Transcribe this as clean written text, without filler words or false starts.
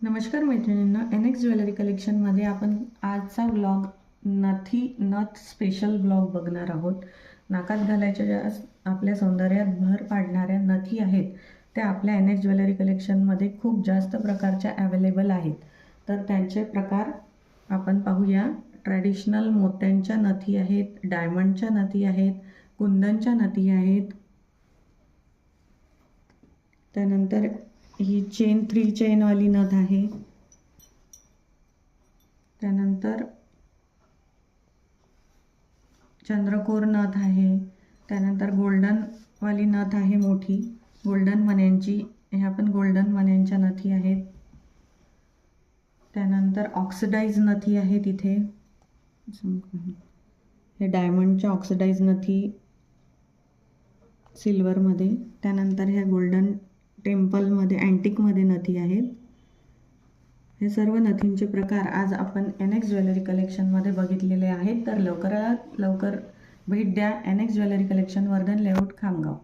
नमस्कार मैत्रिणींनो, NX jewellery कलेक्शनमध्ये आपण आजचा व्लॉग नथ स्पेशल व्लॉग बघणार आहोत। नाकात घालायच्या ज्या आपल्या सौंदर्यात भर पाडणाऱ्या नथी आहेत त्या आपल्या NX ज्वेलरी कलेक्शनमध्ये खूप जास्त प्रकारच्या अवेलेबल आहेत। तर त्यांचे प्रकार आपण पाहूया। ट्रॅडिशनल मोत्यांच्या नथी आहेत, डायमंडच्या नथी आहेत, कुंदनच्या नथी आहेत, त्यानंतर ही 3 चेन वाली नथ आहे, त्यानंतर चंद्रकोर नथ आहे, त्यानंतर गोल्डन वाली नथ आहे, मोठी गोल्डन मण्यांची, ह्या पण गोल्डन मण्यांच्या नथी आहेत, त्यानंतर ऑक्सिडाइज नथी आहेत इथे, हे डायमंडच्या ऑक्सिडाइज नथी सिल्वरमध्ये, त्यानंतर ह्या गोल्डन टेम्पलमध्ये अँटिकमध्ये नथी आहेत। हे सर्व नथींचे प्रकार आज आपण NX ज्वेलरी कलेक्शनमध्ये बघितलेले आहेत। तर लवकरात लवकर भेट द्या NX jewellery collection, Vardhan layout, Khamgaon.